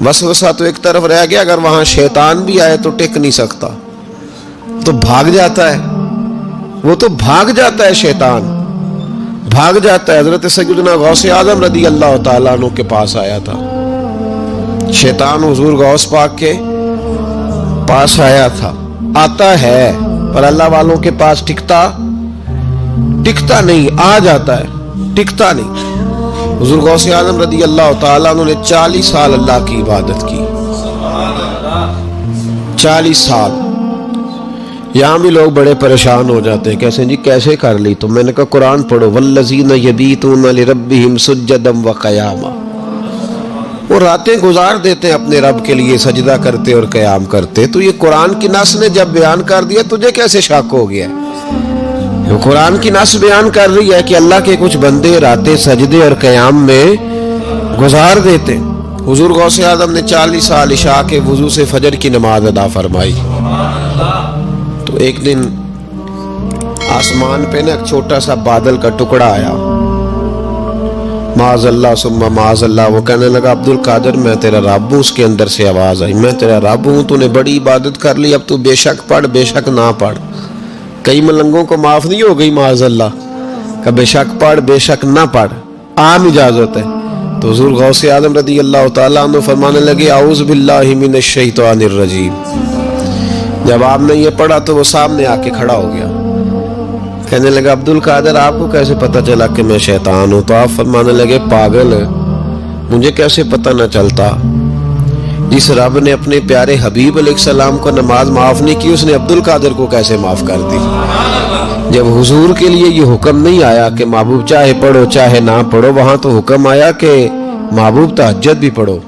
वसवसा तो एक तरफ रह गया, अगर वहां शैतान भी आए तो टिक नहीं सकता, तो भाग जाता है, वो तो भाग जाता है, शैतान भाग जाता है। हजरत सैयदना गौसे आजम रदी अल्लाह ताला अन्हु के पास आया था, शैतान हुजूर गौस पाक के पास आया था, आता है पर अल्लाह वालों के पास टिकता नहीं, आ जाता है, टिकता नहीं। हुजूर गौसे आजम रदी अल्लाह ताला अन्हु ने 40 साल अल्लाह की इबादत की, 40 साल। यहाँ भी लोग बड़े परेशान हो जाते हैं, कैसे जी कैसे कर ली? तो मैंने कहा कुरान पढ़ो, वल्लज़ीना यबीतूना लिरब्बिहिम सुज्जदम व क़यामा, वो रातें गुजार देते हैं अपने रब के लिए सजदा करते और क़याम करते। तो ये कुरान की नस ने जब बयान कर दिया, तुझे कैसे शक हो गया? वो कुरान की नस बयान कर रही है कि अल्लाह के कुछ बंदे रातें सजदे और क़याम में गुजार देते। हुजूर गौसे आज़म ने 40 साल इशा के वुज़ू से फजर की नमाज अदा फरमाई। तो एक दिन आसमान पे ना एक छोटा सा बादल का टुकड़ा आया, माज़अल्लाह सुम्मा माज़अल्लाह। वो कहने लगा अब्दुल कादिर मैं तेरा रब हूँ। उसके अंदर से आवाज़ आई, मैं तेरा रब हूँ, तूने बड़ी इबादत कर ली, अब तू बेशक पढ़ बेशक ना पढ़। कई मलंगों को माफ नहीं हो गई माज़अल्लाह का बेशक पढ़ बेशक ना पढ़, आम इजाजत है। तो हुजूर गौसे आज़म रदी अल्लाह ताला अन्हु फरमाने लगे औज़ु बिल्लाहि मिनश शैतानिर रजीम। जब आपने ये पढ़ा तो वो सामने आके खड़ा हो गया, कहने लगा अब्दुल कादिर आपको कैसे पता चला कि मैं शैतान हूँ? तो आप फरमाने लगे पागल, मुझे कैसे पता न चलता? जिस रब ने अपने प्यारे हबीब अलैहिस्सलाम को नमाज माफ नहीं की, उसने अब्दुल कादिर को कैसे माफ कर दी? जब हुजूर के लिए ये हुक्म नहीं आया कि महबूब चाहे पढ़ो चाहे ना पढ़ो, वहां तो हुक्म आया कि महबूब तहज्जुद भी पढ़ो,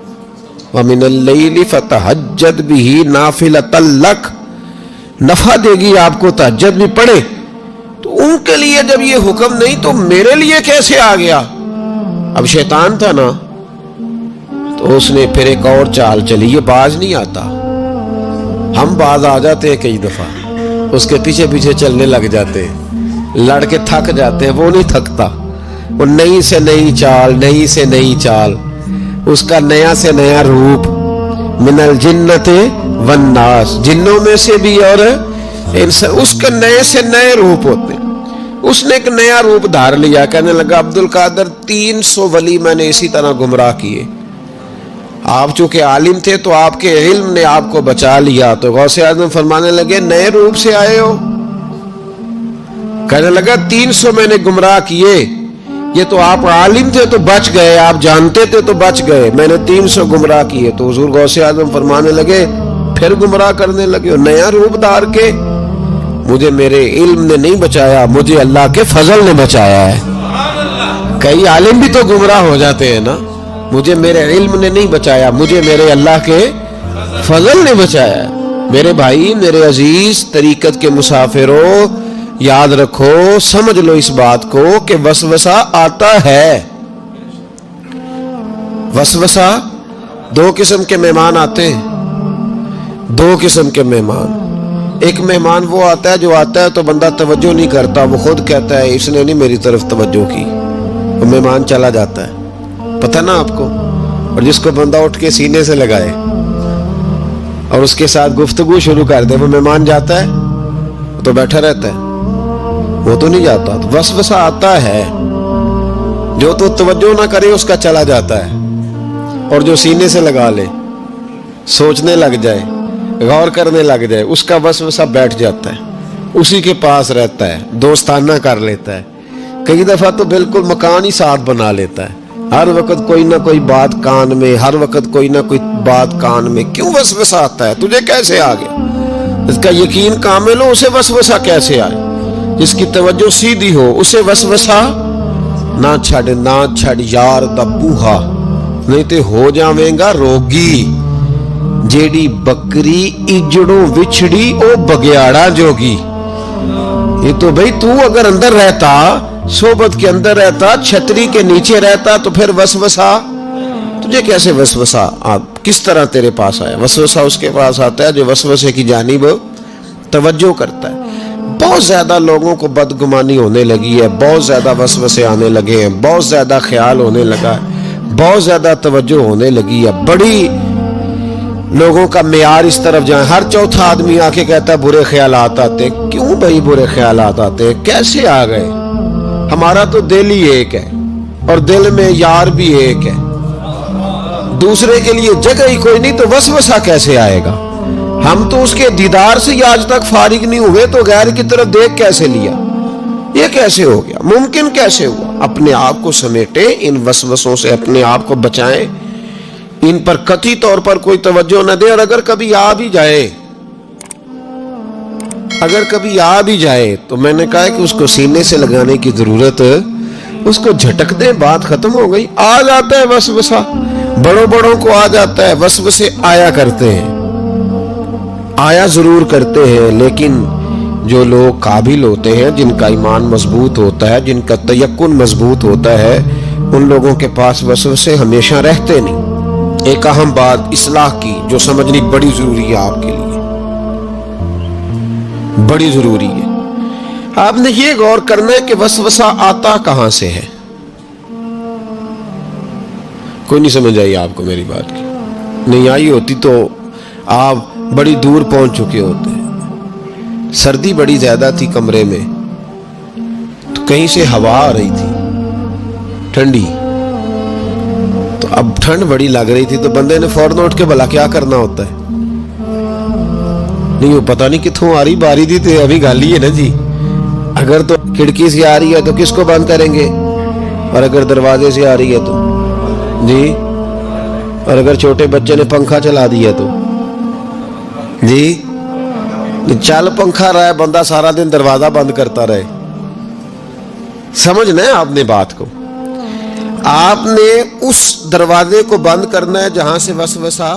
व मिनल लैली फतहज्जद बिही नाफिलतल लक, नफा देगी आपको तहज्जुद भी पढ़े। तो उनके लिए जब ये हुक्म नहीं तो मेरे लिए कैसे आ गया? अब शैतान था ना, तो उसने फिर एक और चाल चली, ये बाज नहीं आता, हम बाज आ जाते हैं कई दफा, उसके पीछे पीछे चलने लग जाते हैं, लड़के थक जाते हैं, वो नहीं थकता, वो नई से नई चाल, नई से नई चाल, उसका नया से नया रूप, मिनल जिन्नते वन्नास, जिन्नों में से भी और उसके नए से नए रूप होते। उसने एक नया रूप धार लिया, कहने लगा अब्दुल कादिर 300 वली मैंने इसी तरह गुमराह किए, आप चूंकि आलिम थे तो आपके इल्म ने आपको बचा लिया। तो गौसे आज़म फरमाने लगे नए रूप से आए हो? कहने लगा 300 मैंने गुमराह किए, ये तो आप आलिम थे तो बच गए, आप जानते थे तो बच गए, मैंने 300 गुमराह किए। तो हुजूर गौसे आज़म फरमाने लगे फिर गुमराह करने लगे हो नया रूप धार के? मुझे मेरे इल्म ने नहीं बचाया, मुझे अल्लाह के फजल ने बचाया है। कई आलिम भी तो गुमराह हो जाते हैं ना, मुझे मेरे इल्म ने नहीं बचाया, मुझे मेरे अल्लाह के फजल ने बचाया। मेरे भाई मेरे अजीज तरीकत के मुसाफिरों, याद रखो, समझ लो इस बात को कि वसवसा आता है। वसवसा, दो किस्म के मेहमान आते हैं, दो किस्म के मेहमान। एक मेहमान वो आता है जो आता है तो बंदा तवज्जो नहीं करता, वो खुद कहता है इसने नहीं मेरी तरफ तवज्जो की, वो मेहमान चला जाता है, पता ना आपको। और जिसको बंदा उठ के सीने से लगाए और उसके साथ गुफ्तगू शुरू कर दे, वो मेहमान जाता है तो बैठा रहता है, वो तो नहीं जाता। तो वसवसा आता है, जो तो तवज्जो ना करे उसका चला जाता है, और जो सीने से लगा ले, सोचने लग जाए, गौर करने लग जाए, उसका वसवसा बैठ जाता है, उसी के पास रहता है, दोस्ताना कर लेता है। कई दफा तो बिल्कुल मकान ही साथ बना लेता है, हर वक्त कोई ना कोई बात कान में, हर वक्त कोई ना कोई बात कान में। क्यों वसवसा आता है? तुझे कैसे आ गया? इसका यकीन कामिल हो, उसे वसवसा कैसे आए? जिसकी तवज्जो सीधी हो उसे वसवसा ना छड़ यार दा बूहा, नहीं तो हो जावेगा रोगी। जेड़ी बकरी इजड़ों विछड़ी ओ बगियाड़ा जोगी। ये तो भाई तू अगर अंदर रहता, सोबत के अंदर रहता, छतरी के नीचे रहता, तो फिर वसवसा तुझे कैसे वसवसा आप किस तरह तेरे पास आया? वसवसा उसके पास आता है जो वसवसे की जानिब तवज्जो करता है। बहुत ज़्यादा लोगों को बदगुमानी होने लगी है, बहुत ज़्यादा वसवसे आने लगे हैं, बहुत ज़्यादा ख्याल होने लगा है, बहुत ज़्यादा तवज्जो होने लगी है, बड़ी लोगों का मेयार इस तरफ जाए। हर चौथा आदमी आके कहता है बुरे ख्यालात आते। क्यों भाई बुरे ख्यालात आते, कैसे आ गए? हमारा तो दिल ही एक है और दिल में यार भी एक है, दूसरे के लिए जगह ही कोई नहीं, तो वसवसा कैसे आएगा? हम तो उसके दीदार से ही आज तक फारिग नहीं हुए, तो गैर की तरफ देख कैसे लिया? ये कैसे हो गया? मुमकिन कैसे हुआ? अपने आप को समेटे, इन वसवसों से अपने आप को बचाएं, इन पर कतई तौर पर कोई तवज्जो न दे। और अगर कभी आ भी जाए, अगर कभी आ भी जाए तो मैंने कहा है कि उसको सीने से लगाने की जरूरत, उसको झटक दे, बात खत्म हो गई। आ जाता है वसवसा, बड़ों को आ जाता है, वसवसे आया करते हैं, आया जरूर करते हैं, लेकिन जो लोग काबिल होते हैं, जिनका ईमान मजबूत होता है, जिनका तयक्कुन मजबूत होता है, उन लोगों के पास वसवसे हमेशा रहते नहीं। एक अहम बात इस्लाह की जो समझनी बड़ी जरूरी है, आपके लिए बड़ी जरूरी है। आपने ये गौर करना है कि वसवसा आता कहां से है। कोई नहीं समझ आई आपको मेरी बात की? नहीं आई होती तो आप बड़ी दूर पहुंच चुके होते। सर्दी बड़ी ज्यादा थी कमरे में, तो कहीं से हवा आ रही थी ठंडी, तो अब ठंड बड़ी लग रही थी, तो बंदे ने फौरन उठ के भला क्या करना होता है? नहीं, वो पता नहीं कितों आ रही बारी थी, तो अभी गाली है ना जी। अगर तो खिड़की से आ रही है तो किसको बंद करेंगे, और अगर दरवाजे से आ रही है तो जी, और अगर छोटे बच्चे ने पंखा चला दिया तो जी, चल पंखा रहा है, बंदा सारा दिन दरवाजा बंद करता रहे। समझना है आपने बात को। आपने उस दरवाजे को बंद करना है जहां से वसवसा